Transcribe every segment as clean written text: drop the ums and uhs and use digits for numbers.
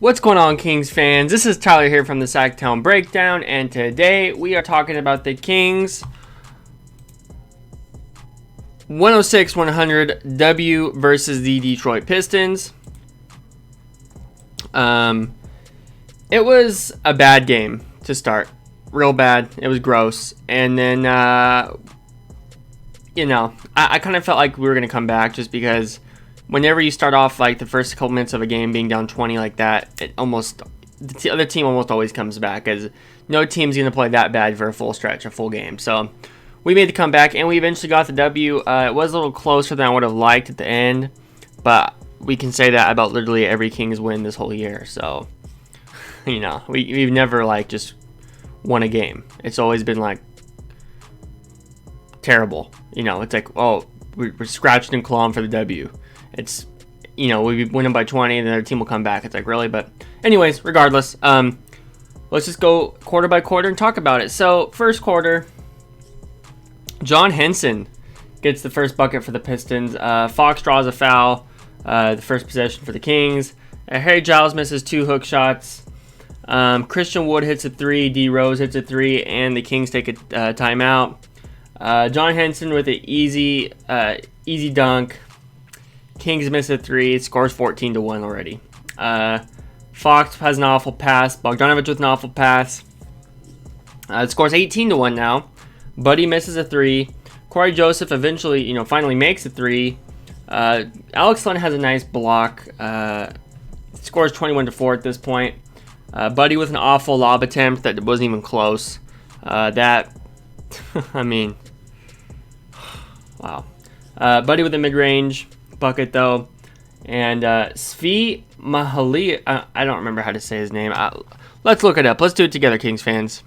What's going on, Kings fans? This is Tyler here from the Sacktown Breakdown, and today we are talking about the Kings 106-100 W versus the Detroit Pistons. It was a bad game to start. Real bad. It was gross. And then, I kind of felt like we were going to come back just because whenever you start off like the first couple minutes of a game being down 20 like that, the other team almost always comes back, as no team's going to play that bad for a full stretch, a full game. So we made the comeback, and we eventually got the W. It was a little closer than I would have liked at the end, but we can say that about literally every Kings win this whole year. So, we've never like just won a game. It's always been like terrible. It's like, oh, we're scratching and clawing for the W. It's, we win them by 20, and then their team will come back. It's like, really? But anyways, regardless, let's just go quarter by quarter and talk about it. So first quarter, John Henson gets the first bucket for the Pistons. Fox draws a foul, the first possession for the Kings. Harry Giles misses 2 hook shots. Christian Wood hits a 3. D Rose hits a 3, and the Kings take a timeout. John Henson with an easy dunk. Kings miss a 3. It scores 14-1 already. Fox has an awful pass. Bogdanovich with an awful pass. It scores 18-1 now. Buddy misses a 3. Corey Joseph eventually, finally makes a 3. Alex Len has a nice block. Scores 21-4 at this point. Buddy with an awful lob attempt that wasn't even close. I mean, wow. Buddy with a mid-range bucket though, and Svi Mahali. I don't remember how to say his name. Let's look it up. Let's do it together, Kings fans,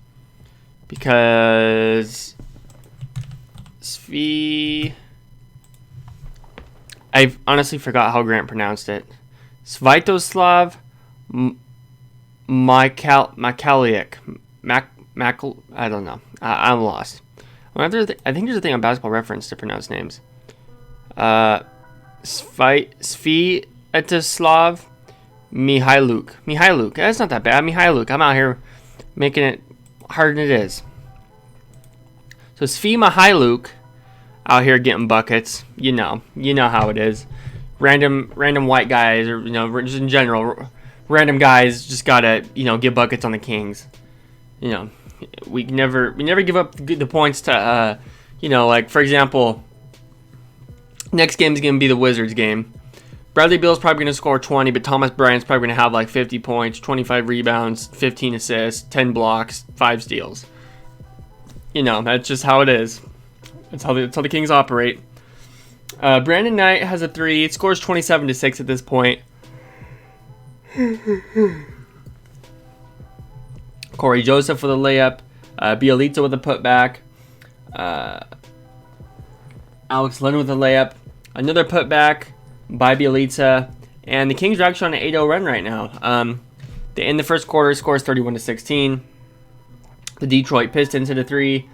because Svi. I honestly forgot how Grant pronounced it. Svyatoslav Mikaliuk. I don't know. I'm lost. I think there's a thing on Basketball Reference to pronounce names. Svyatoslav Mihailuk. That's not that bad. Mihailuk. I'm out here making it harder than it is. So Svi Mihailuk out here getting buckets. You know how it is. Random white guys, or just in general, random guys just gotta get buckets on the Kings. We never give up the points to like, for example, next game is going to be the Wizards game. Bradley Beal's probably going to score 20, but Thomas Bryant's probably going to have like 50 points, 25 rebounds, 15 assists, 10 blocks, 5 steals. That's just how it is. That's how the Kings operate. Brandon Knight has a 3. It scores 27-6 at this point. Corey Joseph with a layup. Bielitsa with a putback. Alex Len with a layup. Another putback by Bielitsa. And the Kings are actually on an 8-0 run right now. They end the first quarter, scores 31-16. The Detroit Pistons hit a 3.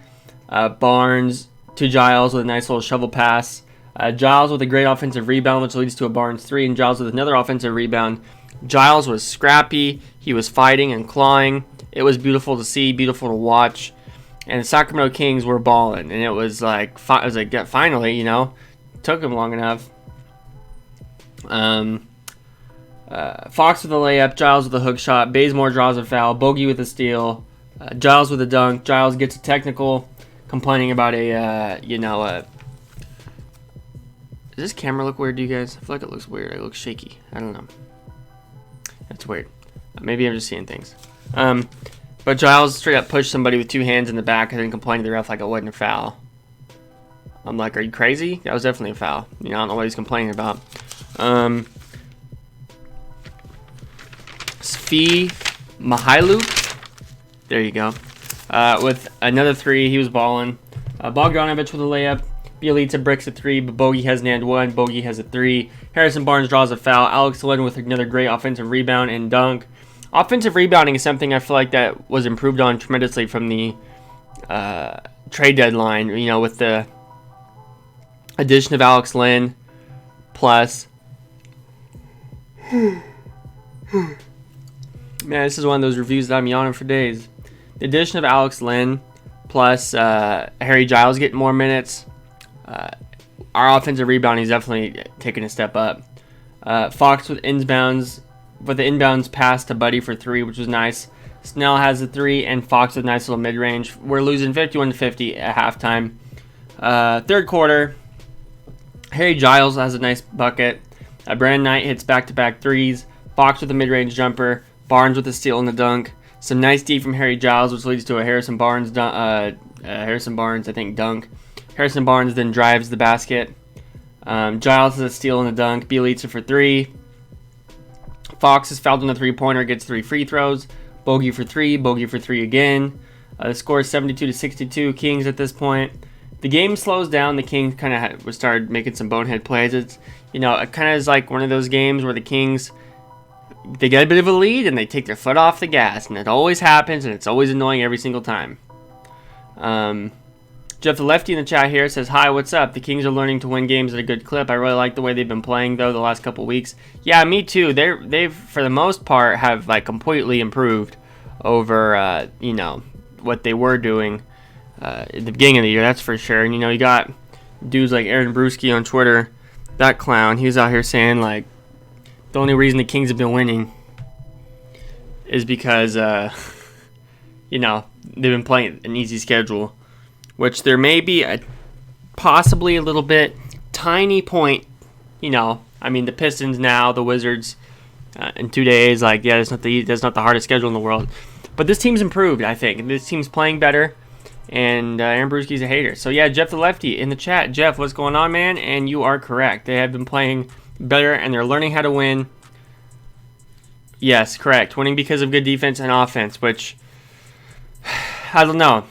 Barnes to Giles with a nice little shovel pass. Giles with a great offensive rebound, which leads to a Barnes 3. And Giles with another offensive rebound. Giles was scrappy. He was fighting and clawing. It was beautiful to see, beautiful to watch. And the Sacramento Kings were balling. And it was like, finally, took him long enough. Fox with a layup, Giles with a hook shot, Bazemore draws a foul, Bogey with a steal, Giles with a dunk. Giles gets a technical, complaining about does this camera look weird to you guys? I feel like it looks weird. It looks shaky. I don't know. That's weird. Maybe I'm just seeing things. But Giles straight up pushed somebody with 2 hands in the back and then complained to the ref like it wasn't a foul. I'm like, are you crazy? That was definitely a foul. I don't know what he's complaining about. Svi Mihailuk. There you go. With another 3, he was balling. Bogdanovich with a layup. Bielitsa bricks a 3, but Bogey has an and 1. Bogey has a 3. Harrison Barnes draws a foul. Alex Len with another great offensive rebound and dunk. Offensive rebounding is something I feel like that was improved on tremendously from the trade deadline, with the addition of Alex Len, plus Man, this is one of those reviews that I'm yawning for days. The addition of Alex Len plus Harry Giles getting more minutes. Our offensive rebounding is definitely taking a step up. Fox with the inbounds pass to Buddy for 3, which was nice. Snell has a 3, and Fox with a nice little mid-range. We're losing 51-50 at halftime. Third quarter, Harry Giles has a nice bucket. Brandon Knight hits back-to-back threes. Fox with a mid-range jumper. Barnes with a steal and a dunk. Some nice D from Harry Giles, which leads to a Harrison Barnes, dunk. Harrison Barnes then drives the basket. Giles has a steal and a dunk. Bielitsa for 3. Fox is fouled on the three-pointer, gets 3 free throws. Bogey for 3, bogey for 3 again. The score is 72-62, Kings at this point. The game slows down. The Kings kind of started making some bonehead plays. It kind of is like one of those games where the Kings, they get a bit of a lead and they take their foot off the gas, and it always happens, and it's always annoying every single time. Jeff the Lefty in the chat here says, "Hi, what's up? The Kings are learning to win games at a good clip. I really like the way they've been playing, though, the last couple weeks." Yeah, me too. They've for the most part, have like completely improved over, what they were doing at the beginning of the year. That's for sure. And, you got dudes like Aaron Brewski on Twitter, that clown. He was out here saying, like, the only reason the Kings have been winning is because, they've been playing an easy schedule. Which there may be possibly a little bit tiny point, the Pistons now, the Wizards in 2 days, that's not the hardest schedule in the world. But this team's improved, I think. This team's playing better, and Aaron Brewski's a hater. So yeah, Jeff the Lefty in the chat. Jeff, what's going on, man? And you are correct. They have been playing better, and they're learning how to win. Yes, correct. Winning because of good defense and offense, which I don't know.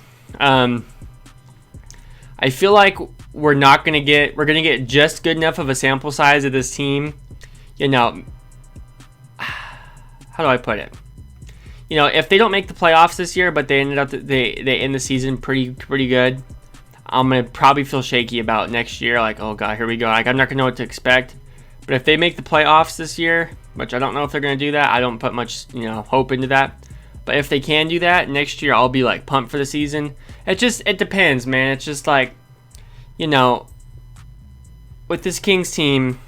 I feel like we're going to get just good enough of a sample size of this team. How do I put it? If they don't make the playoffs this year, but they end the season pretty good, I'm going to probably feel shaky about next year. Like, oh God, here we go. Like, I'm not going to know what to expect. But if they make the playoffs this year, which I don't know if they're going to do that, I don't put much, hope into that. But if they can do that next year, I'll be like pumped for the season. It depends, man. It's just like, with this Kings team,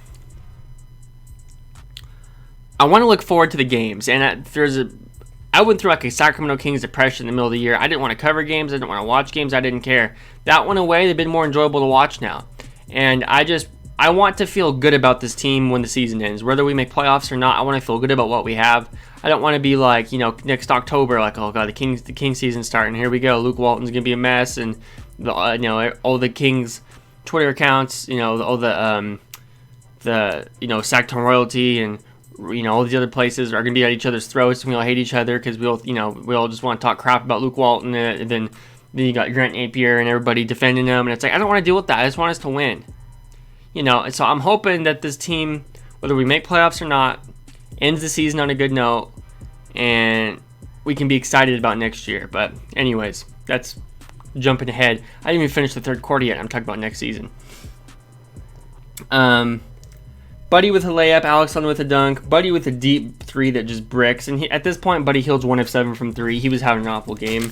I want to look forward to the games. And I went through like a Sacramento Kings depression in the middle of the year. I didn't want to cover games. I didn't want to watch games. I didn't care. That went away. They've been more enjoyable to watch now. And I want to feel good about this team when the season ends. Whether we make playoffs or not, I want to feel good about what we have. I don't want to be like, next October, like, oh God, the Kings season's starting. Here we go. Luke Walton's gonna be a mess, and all the Kings Twitter accounts, all the Sacktown Royalty and all these other places are gonna be at each other's throats, and we all hate each other because we all just want to talk crap about Luke Walton, and then you got Grant Napier and everybody defending him, and it's like I don't want to deal with that. I just want us to win. And so I'm hoping that this team, whether we make playoffs or not, ends the season on a good note, and we can be excited about next year. But anyways, that's jumping ahead. I didn't even finish the third quarter yet. I'm talking about next season. Buddy with a layup, Alex Len with a dunk, Buddy with a deep 3 that just bricks. And at this point, Buddy Hield's 1 of 7 from 3. He was having an awful game.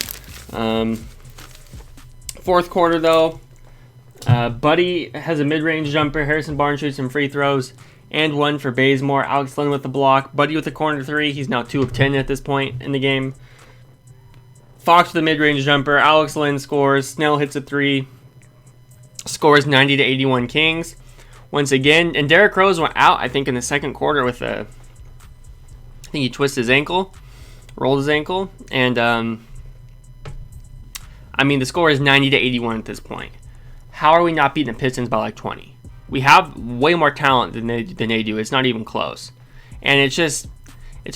Fourth quarter, though, Buddy has a mid-range jumper. Harrison Barnes shoots some free throws. And 1 for Bazemore. Alex Len with the block. Buddy with the corner 3. He's now 2 of 10 at this point in the game. Fox with the mid-range jumper. Alex Len scores. Snell hits a 3. Scores 90-81 Kings. Once again. And Derrick Rose went out, I think, in the second quarter with I think he twisted his ankle. Rolled his ankle. And, the score is 90-81 at this point. How are we not beating the Pistons by like 20? We have way more talent than they do. It's not even close. And it's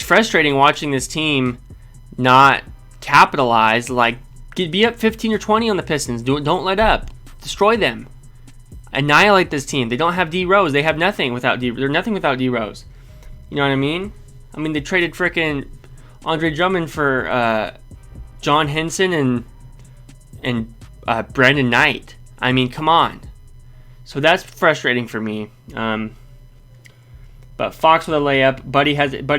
frustrating watching this team not capitalize. Like, be up 15 or 20 on the Pistons. Don't let up. Destroy them. Annihilate this team. They don't have D Rose. They have nothing without D. They're nothing without D Rose. You know what I mean? They traded frickin' Andre Drummond for John Henson and Brandon Knight. Come on. So that's frustrating for me. But Fox with a layup. Buddy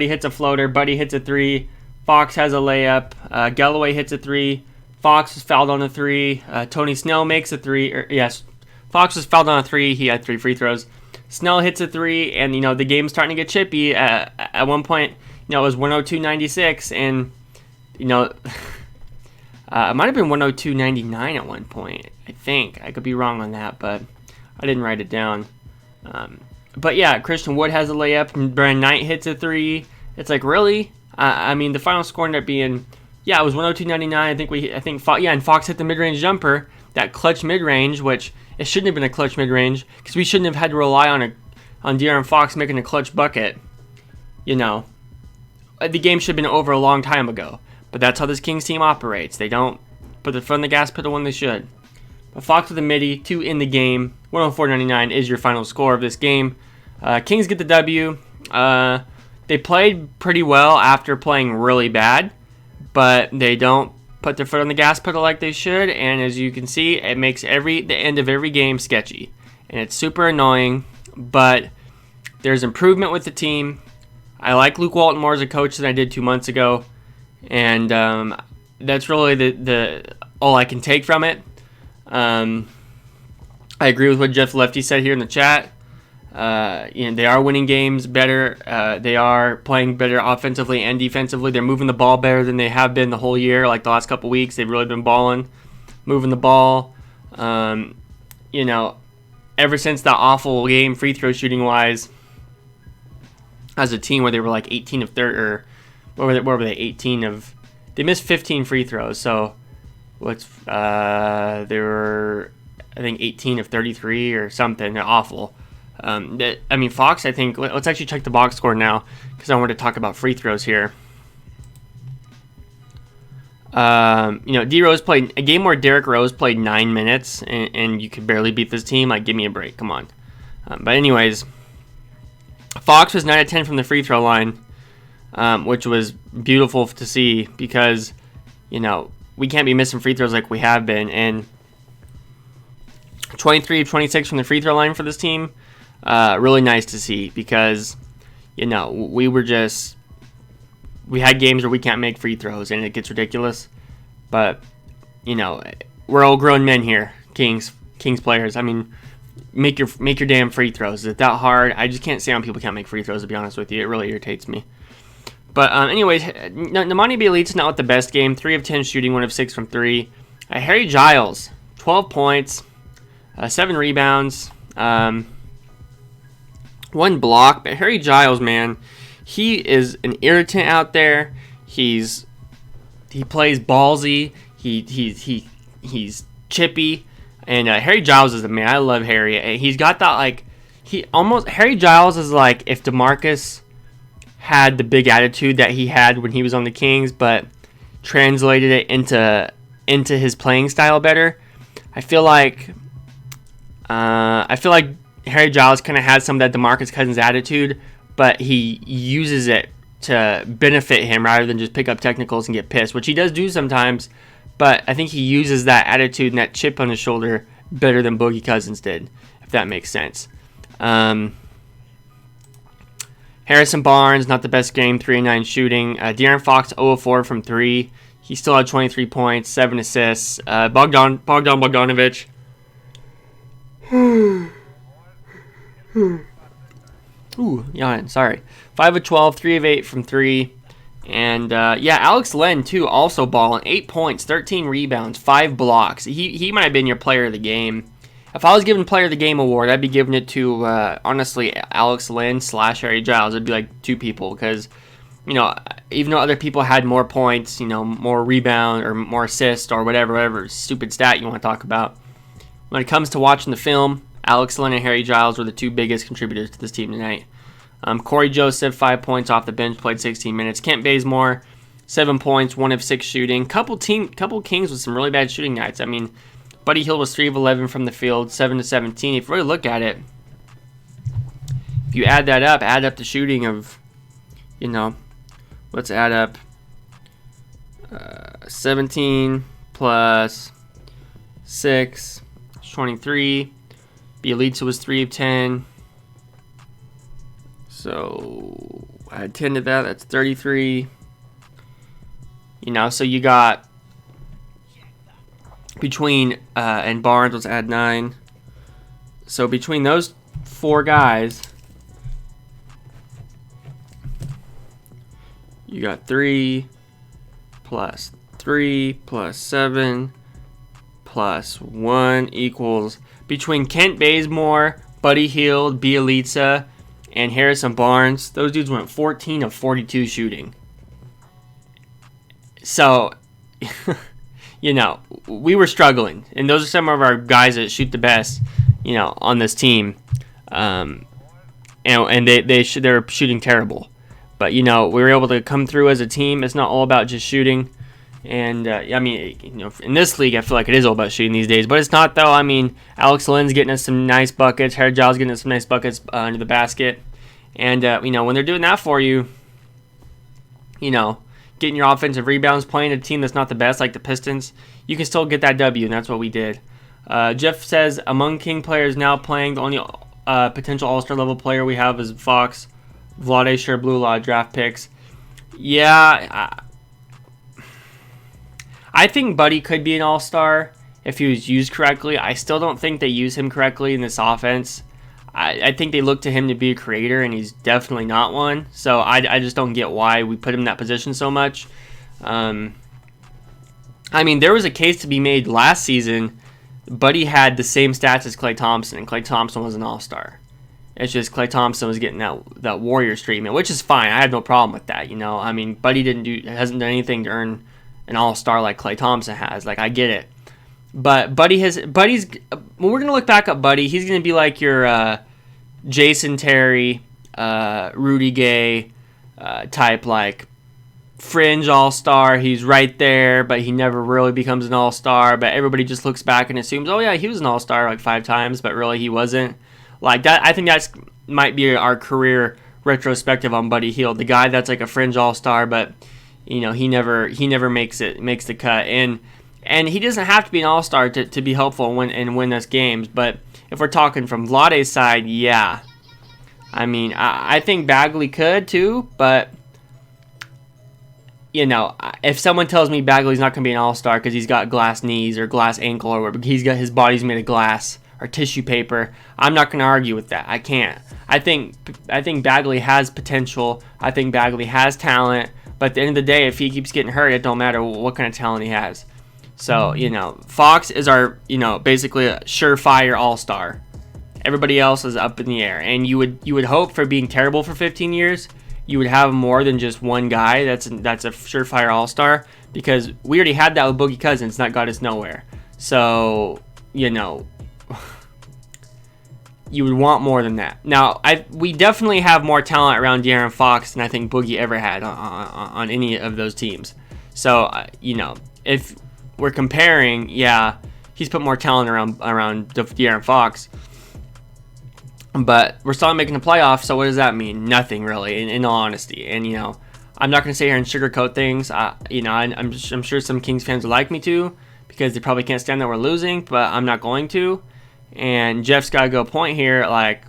hits a floater. Buddy hits a 3. Fox has a layup. Galloway hits a 3. Fox was fouled on a 3. Tony Snell makes a 3. Yes, Fox was fouled on a 3. He had 3 free throws. Snell hits a 3, and the game's starting to get chippy. At one point, it was 102-96, and it might have been 102-99 at one point. I think I could be wrong on that, but I didn't write it down. But yeah, Christian Wood has a layup, and Brandon Knight hits a 3. It's like, really? The final score ended up being, it was 102-99. And Fox hit the mid-range jumper, that clutch mid-range, which it shouldn't have been a clutch mid-range, because we shouldn't have had to rely on De'Aaron Fox making a clutch bucket. The game should have been over a long time ago. But that's how this Kings team operates. They don't put the foot on the gas pedal when they should. But Fox with a midi, 2 in the game. 104-99 is your final score of this game. Kings get the W. They played pretty well after playing really bad, but they don't put their foot on the gas pedal like they should. And as you can see, it makes the end of every game sketchy. And it's super annoying, but there's improvement with the team. I like Luke Walton more as a coach than I did 2 months ago. And that's really the all I can take from it. I agree with what Jeff Lefty said here in the chat. They are winning games better. They are playing better offensively and defensively. They're moving the ball better than they have been the whole year. Like the last couple weeks, they've really been balling, moving the ball. Ever since that awful game free throw shooting wise, as a team where they were like 18 of 30, or what were they? 18 of. They missed 15 free throws. So they were, I think, 18 of 33 or something. They're awful. Fox, I think, let's actually check the box score now, because I want to talk about free throws here. D Rose played a game where Derrick Rose played 9 minutes, and you could barely beat this team. Like, give me a break, come on. But anyways, Fox was 9 of 10 from the free throw line, which was beautiful to see, because we can't be missing free throws like we have been. And 23 of 26 from the free throw line for this team. Really nice to see, because we had games where we can't make free throws and it gets ridiculous. But we're all grown men here, Kings players. Make your damn free throws. Is it that hard? I just can't say on people can't make free throws, to be honest with you. It really irritates me. But anyways, Nemanja Bjelica's not with the best game. 3 of 10 shooting, 1 of 6 from 3. Harry Giles, 12 points, 7 rebounds, 1 block. But Harry Giles, man, he is an irritant out there. He plays ballsy. He's chippy. And Harry Giles is a man. I love Harry. He's got that, Harry Giles is like if DeMarcus had the big attitude that he had when he was on the Kings, but translated it into his playing style better. I feel like Harry Giles kind of has some of that DeMarcus Cousins attitude, but he uses it to benefit him rather than just pick up technicals and get pissed, which he does do sometimes. But I think he uses that attitude and that chip on his shoulder better than Boogie Cousins did, if that makes sense. Harrison Barnes, not the best game, 3 of 9 shooting. De'Aaron Fox, 0 of 4 from 3. He still had 23 points, 7 assists. Bogdan Bogdanovic. Sorry. 5 of 12, 3 of 8 from 3. And, Alex Len, too, also balling. 8 points, 13 rebounds, 5 blocks. He might have been your player of the game. If I was giving player of the game award, I'd be giving it to, honestly, Alex Len / Harry Giles. It'd be like 2 people, because, even though other people had more points, more rebound or more assists or whatever stupid stat you want to talk about, when it comes to watching the film, Alex Len and Harry Giles were the 2 biggest contributors to this team tonight. Corey Joseph, 5 points off the bench, played 16 minutes. Kent Bazemore, 7 points, 1 of 6 shooting. Couple Kings with some really bad shooting nights. Buddy Hield was 3 of 11 from the field, 7 of 17. If you really look at it, if you add up the shooting of, let's add up 17 plus 6, 23. Bjelica was 3 of 10. So, add 10 to that, that's 33. So you got between and Barnes, let's add 9. So between those 4 guys, you got 3 plus 3 plus 7 plus 1 equals, between Kent Bazemore, Buddy Hield, Bielitsa, and Harrison Barnes, those dudes went 14 of 42 shooting. So, we were struggling. And those are some of our guys that shoot the best, on this team. And they're shooting terrible. But, we were able to come through as a team. It's not all about just shooting. And, in this league, I feel like it is all about shooting these days. But it's not, though. Alex Lynn's getting us some nice buckets. Harry Giles getting us some nice buckets into the basket. And, when they're doing that for you, getting your offensive rebounds, playing a team that's not the best, like the Pistons, you can still get that W, and that's what we did. Jeff says, among King players now playing, the only potential All-Star level player we have is Fox. Vlade sure blew a lot of draft picks. Yeah, I think Buddy could be an all-star if he was used correctly. I still don't think they use him correctly in this offense. I think they look to him to be a creator, and he's definitely not one. So I just don't get why we put him in that position so much. There was a case to be made last season. Buddy had the same stats as Klay Thompson, and Klay Thompson was an all-star. It's just Klay Thompson was getting that Warriors treatment, which is fine. I have no problem with that. Buddy hasn't done anything to earn an all-star like Klay Thompson has. Like, I get it. But Buddy's when we're going to look back at Buddy, he's going to be like your Jason Terry, Rudy Gay type, like fringe all-star. He's right there, but he never really becomes an all-star. But everybody just looks back and assumes, oh yeah, he was an all-star like 5 times, but really he wasn't. Like that, I think that's might be our career retrospective on Buddy Hield, the guy that's like a fringe all-star, but he never makes the cut, and he doesn't have to be an all-star to be helpful and win us games. But if we're talking from Vlade's side, yeah, I think Bagley could too, but if someone tells me Bagley's not going to be an all-star because he's got glass knees or glass ankle or whatever, his body's made of glass or tissue paper, I'm not going to argue with that. I can't. I think Bagley has potential. I think Bagley has talent. But at the end of the day, if he keeps getting hurt, it don't matter what kind of talent he has. So, Fox is our, basically a surefire all-star. Everybody else is up in the air. And you would hope, for being terrible for 15 years, you would have more than just one guy that's a surefire all-star, because we already had that with Boogie Cousins, and that got us nowhere. So, you would want more than that. Now, we definitely have more talent around De'Aaron Fox than I think Boogie ever had on any of those teams. So, if we're comparing, yeah, he's put more talent around De'Aaron Fox. But we're still making the playoffs, so what does that mean? Nothing, really, in all honesty. And, I'm not going to sit here and sugarcoat things. I'm sure some Kings fans would like me to, because they probably can't stand that we're losing, but I'm not going to. And Jeff's got to go point here, like,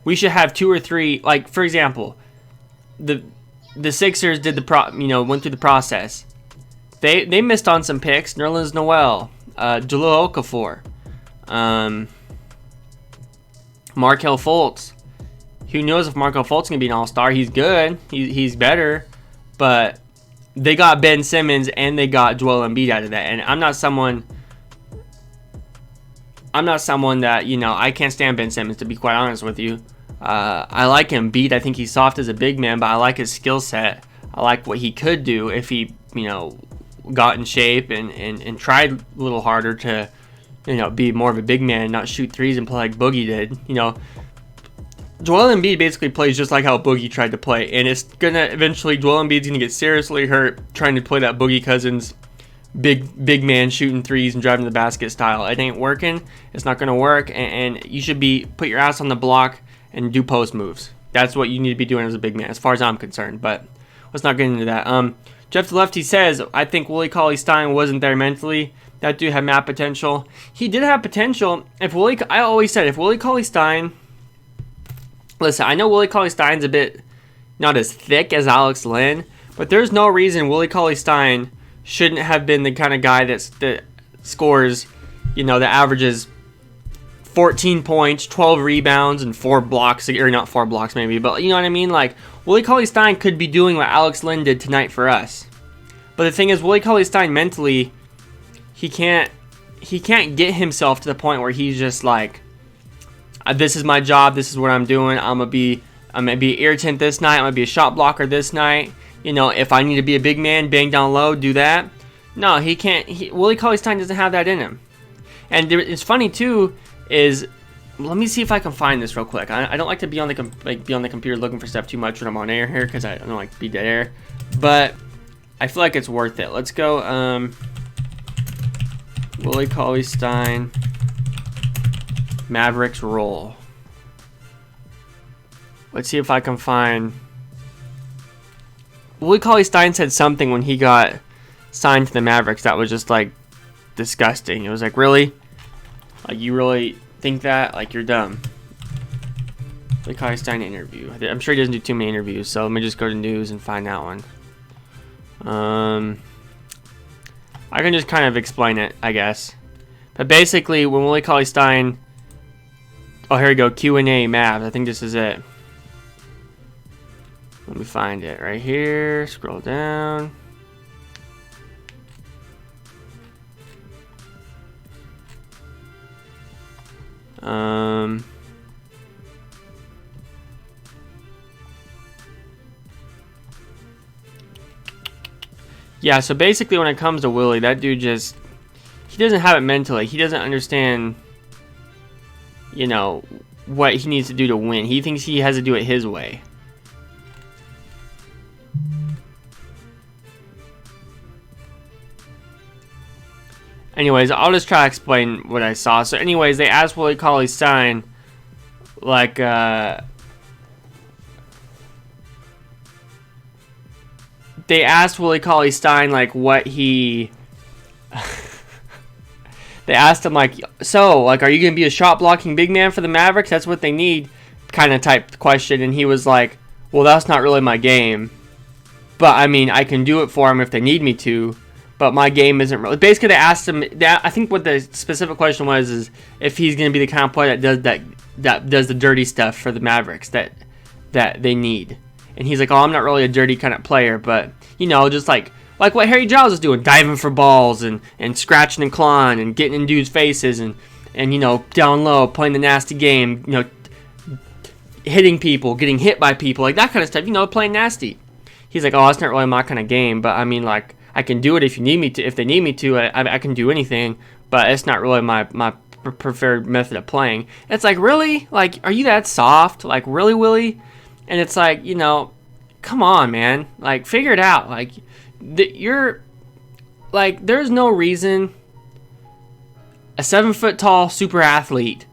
we should have 2 or 3, like, for example, the Sixers did went through the process. They missed on some picks. Nerlens Noel, Jahlil Okafor, Markelle Fultz. Who knows if Markelle Fultz is going to be an all-star? He's good. He's better. But they got Ben Simmons and they got Joel Embiid out of that. And I'm not someone that, I can't stand Ben Simmons, to be quite honest with you. I like Embiid. I think he's soft as a big man, but I like his skill set. I like what he could do if he, got in shape and tried a little harder to, be more of a big man and not shoot threes and play like Boogie did. Joel Embiid basically plays just like how Boogie tried to play, and it's gonna eventually, Joel Embiid's gonna get seriously hurt trying to play that Boogie Cousins big man shooting threes and driving the basket style. It ain't working. It's not gonna work, and you should put your ass on the block and do post moves. That's what you need to be doing as a big man, as far as I'm concerned. But let's not get into that. Jeff the Lefty says, I think Willie Cauley-Stein wasn't there mentally. That dude had mad potential. He did have potential. I always said, if Willie Cauley-Stein, listen, I know Willie Cauley-Stein's a bit not as thick as Alex Lynn, But there's no reason Willie Cauley-Stein shouldn't have been the kind of guy that scores, that averages 14 points, 12 rebounds, and 4 blocks, or not 4 blocks maybe, but you know what I mean? Like, Willie Cauley-Stein could be doing what Alex Len did tonight for us. But the thing is, Willie Cauley-Stein mentally, he can't get himself to the point where he's just like, this is my job, this is what I'm doing, I'm gonna be irritant this night, I'm gonna be a shot blocker this night. If I need to be a big man, bang down low, do that. No, he can't. Willie Cauley-Stein doesn't have that in him. And it's funny too. Let me see if I can find this real quick. I don't like to be on the computer looking for stuff too much when I'm on air here because I don't like to be dead air. But I feel like it's worth it. Let's go. Willie Cauley-Stein Mavericks role. Let's see if I can find. Willie Cauley-Stein said something when he got signed to the Mavericks that was just like disgusting. It was like, really? Like, you really think that? Like, you're dumb. Willie Cauley-Stein interview. I'm sure he doesn't do too many interviews, so let me just go to news and find that one. I can just kind of explain it, I guess. But basically, when Willie Cauley-Stein... Oh, here we go. Q&A Mavs. I think this is it. Let me find it right here. Scroll down. Yeah, so basically when it comes to Willie, that dude just, he doesn't have it mentally. He doesn't understand, what he needs to do to win. He thinks he has to do it his way. Anyways, I'll just try to explain what I saw. So anyways, they asked Willie Cauley-Stein, like, they asked Willie Cauley-Stein, like, what he... They asked him, like, so, like, are you going to be a shot-blocking big man for the Mavericks? That's what they need, kind of type question. And he was like, well, that's not really my game. But, I mean, I can do it for them if they need me to. But my game isn't really... Basically, they asked him... I think what the specific question was is if he's going to be the kind of player that does the dirty stuff for the Mavericks that they need. And he's like, oh, I'm not really a dirty kind of player, but, just like what Harry Giles is doing, diving for balls and scratching and clawing and getting in dudes' faces and down low, playing the nasty game, hitting people, getting hit by people, like that kind of stuff, playing nasty. He's like, oh, that's not really my kind of game, but I mean, like, I can do it if you need me to. If they need me to, I can do anything, but it's not really my preferred method of playing. It's like, really? Like, are you that soft? Like, really, Willie? And it's like, come on, man. Like, figure it out. Like, you're, like, there's no reason a 7-foot-tall super athlete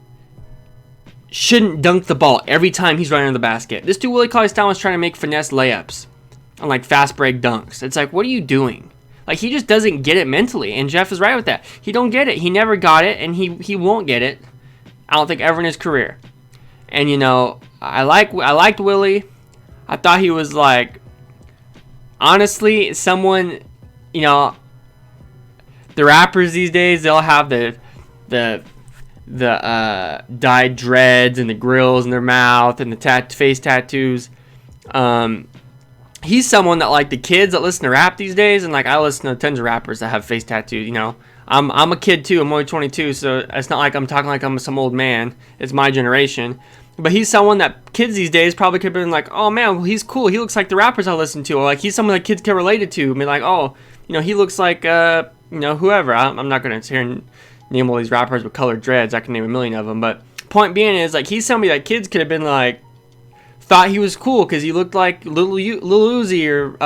shouldn't dunk the ball every time he's running to the basket. This dude, Willie Cauley-Stein, was trying to make finesse layups on, like, fast break dunks. It's like, what are you doing? Like, he just doesn't get it mentally, and Jeff is right with that. He don't get it. He never got it, and he won't get it, I don't think, ever in his career. And, I liked Willie. I thought he was, like, honestly, someone, the rappers these days, they'll have the dyed dreads and the grills in their mouth and the face tattoos. He's someone that, like, the kids that listen to rap these days, and, like, I listen to tons of rappers that have face tattoos, I'm a kid, too. I'm only 22, so it's not like I'm talking like I'm some old man. It's my generation. But he's someone that kids these days probably could have been like, oh, man, well, he's cool. He looks like the rappers I listen to. Or, like, he's someone that kids can relate it to. I mean, like, oh, he looks like, whoever. I'm not going to sit here and name all these rappers with colored dreads. I can name a million of them. But point being is, like, he's somebody that kids could have been like, thought he was cool because he looked like Lil Uzi or,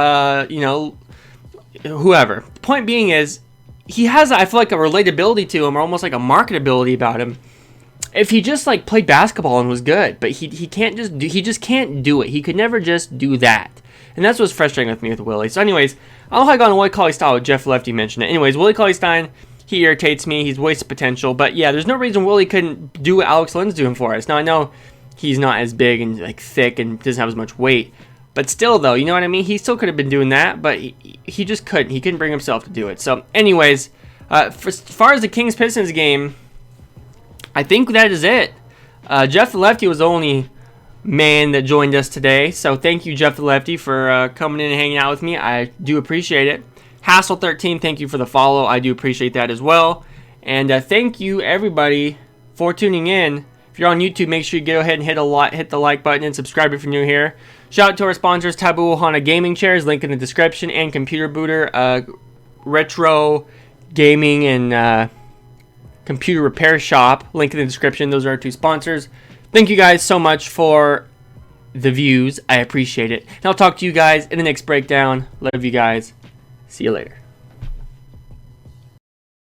whoever. Point being is, he has, I feel like, a relatability to him or almost like a marketability about him. If he just, like, played basketball and was good, but he just can't do it. He could never just do that. And that's what's frustrating with me with Willie. So anyways, I don't know how I got on Willie Cauley-Stein with Jeff Lefty mentioned it. Anyways, Willie Cauley-Stein, he irritates me. He's wasted potential. But yeah, there's no reason Willie couldn't do what Alex Len's doing for us. Now I know he's not as big and, like, thick and doesn't have as much weight. But still, though, you know what I mean? He still could have been doing that, but he just couldn't. He couldn't bring himself to do it. So, anyways, as far as the Kings-Pistons game, I think that is it. Jeff the Lefty was the only man that joined us today. So, thank you, Jeff the Lefty, for coming in and hanging out with me. I do appreciate it. Hassle13, thank you for the follow. I do appreciate that as well. And thank you, everybody, for tuning in. If you're on YouTube, make sure you go ahead and hit the like button and subscribe if you're new here. Shout out to our sponsors, Taboo Ohana Gaming Chairs, link in the description, and Computer Booter, retro gaming and computer repair shop, link in the description. Those are our 2 sponsors. Thank you guys so much for the views. I appreciate it. And I'll talk to you guys in the next breakdown. Love you guys. See you later.